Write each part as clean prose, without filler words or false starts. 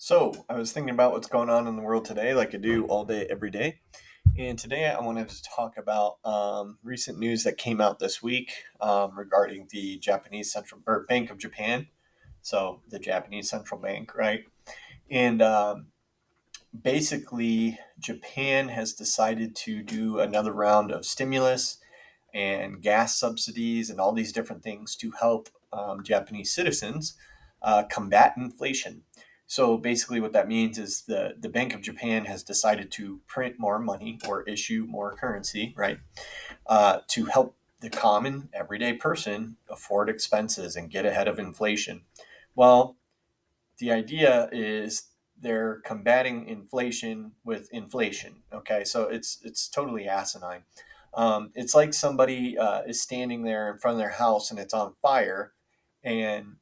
So, I was thinking about what's going on in the world today, like I do all day, every day. And today I wanted to talk about recent news that came out this week regarding the Japanese Central or Bank of Japan. So, the Japanese Central Bank, right? And basically, Japan has decided to do another round of stimulus and gas subsidies and all these different things to help Japanese citizens combat inflation. So basically, what that means is the Bank of Japan has decided to print more money or issue more currency, right, to help the common everyday person afford expenses and get ahead of inflation. Well, the idea is they're combating inflation with inflation. Okay, so it's totally asinine. It's like somebody is standing there in front of their house and it's on fire, and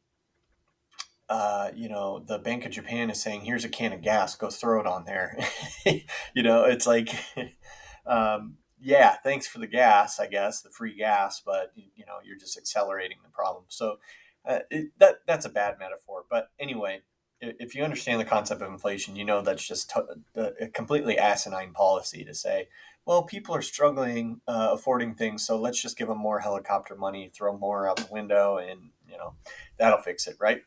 the Bank of Japan is saying, "Here's a can of gas, go throw it on there." It's like, yeah, thanks for the gas, I guess, the free gas, but you're just accelerating the problem. So that's a bad metaphor. But anyway, if you understand the concept of inflation, that's just a completely asinine policy to say, well, people are struggling affording things, so let's just give them more helicopter money, throw more out the window, and that'll fix it, right?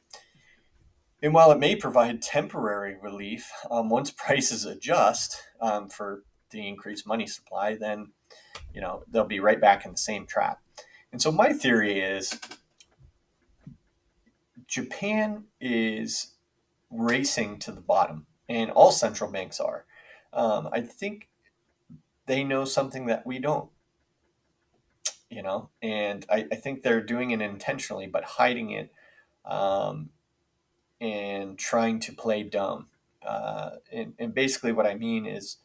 And while it may provide temporary relief, once prices adjust for the increased money supply, then they'll be right back in the same trap. And so my theory is Japan is racing to the bottom, and all central banks are. I think they know something that we don't, and I think they're doing it intentionally, but hiding it um, and trying to play dumb. And basically, what I mean is,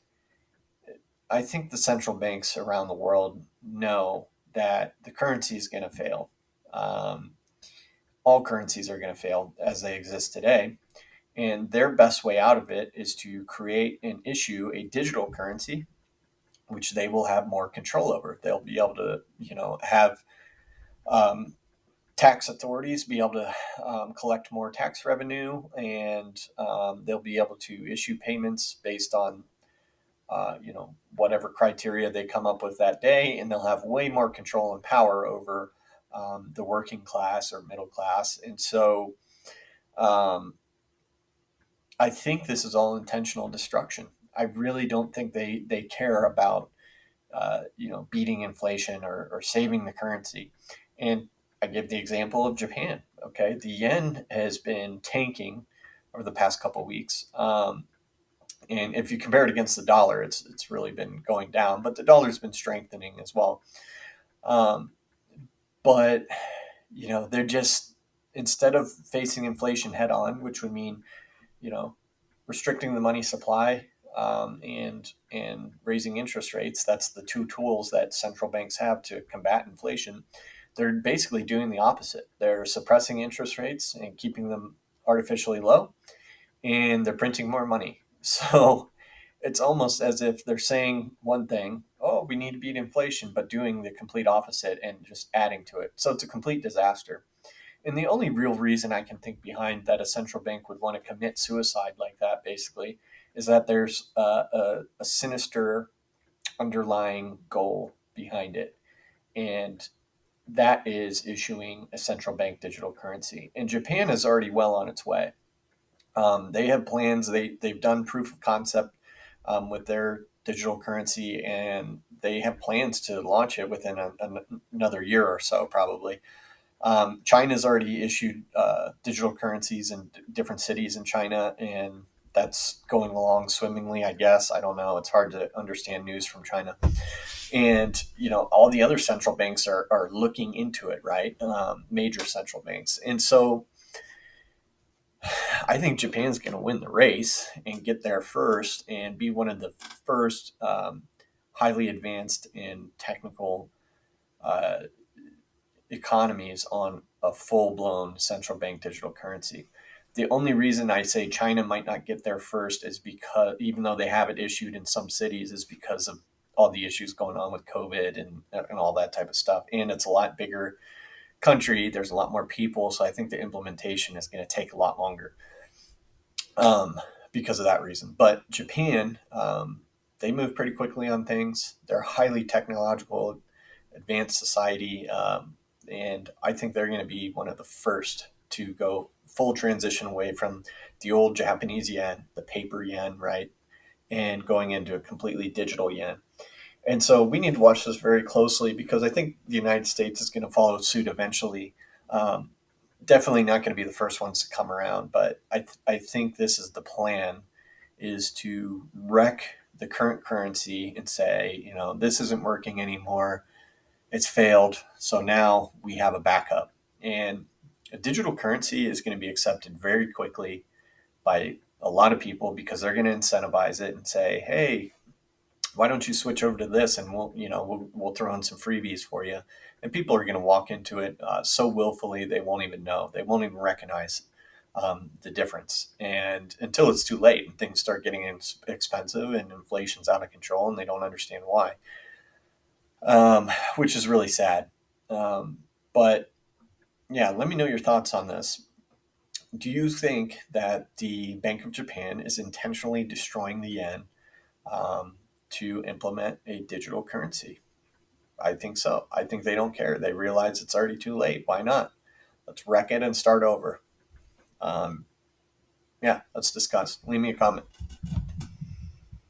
I think the central banks around the world know that the currency is going to fail. Um, all currencies are going to fail as they exist today. And their best way out of it is to create and issue a digital currency, which they will have more control over. They'll be able to, have um, tax authorities be able to collect more tax revenue, and they'll be able to issue payments based on whatever criteria they come up with that day, and they'll have way more control and power over the working class or middle class. And so um, I think this is all intentional destruction. I really don't think they care about beating inflation or saving the currency. And I give the example of Japan. Okay, the yen has been tanking over the past couple of weeks. And if you compare it against the dollar, it's really been going down, but the dollar's been strengthening as well. Um, but they're just, instead of facing inflation head on, which would mean you know restricting the money supply and raising interest rates. That's the two tools that central banks have to combat inflation. They're basically doing the opposite. They're suppressing interest rates and keeping them artificially low, and they're printing more money. So it's almost as if they're saying one thing, oh, we need to beat inflation, but doing the complete opposite and just adding to it. So it's a complete disaster. And the only real reason I can think behind that a central bank would want to commit suicide like that, basically, is that there's a sinister underlying goal behind it. And that is issuing a central bank digital currency. And Japan is already well on its way. They have plans. They've done proof of concept with their digital currency, and they have plans to launch it within another year or so, probably. China's already issued digital currencies in different cities in China, and that's going along swimmingly, I guess. I don't know. It's hard to understand news from China. And, all the other central banks are looking into it, right? Major central banks. And so I think Japan's going to win the race and get there first and be one of the first highly advanced and technical uh, economies on a full blown central bank digital currency. The only reason I say China might not get there first is because, even though they have it issued in some cities, is because of all the issues going on with COVID and all that type of stuff. And it's a lot bigger country. There's a lot more people. So I think the implementation is going to take a lot longer. um, because of that reason. But Japan, they move pretty quickly on things. They're highly technological, advanced society, and I think they're going to be one of the first to go full transition away from the old Japanese yen, the paper yen, right, and going into a completely digital yen. And so we need to watch this very closely because I think the United States is going to follow suit eventually. Um, Definitely not going to be the first ones to come around, but I think this is the plan, is to wreck the current currency and say, this isn't working anymore. It's failed. So now we have a backup. And a digital currency is going to be accepted very quickly by a lot of people because they're going to incentivize it and say, hey, why don't you switch over to this and we'll throw in some freebies for you. And people are going to walk into it so willfully they won't even know, they won't even recognize the difference, and until it's too late and things start getting expensive and inflation's out of control and they don't understand why, which is really sad. But yeah, let me know your thoughts on this. Do you think that the Bank of Japan is intentionally destroying the yen um, to implement a digital currency? I think so. I think they don't care. They realize it's already too late. Why not? Let's wreck it and start over. Um, yeah, let's discuss. Leave me a comment.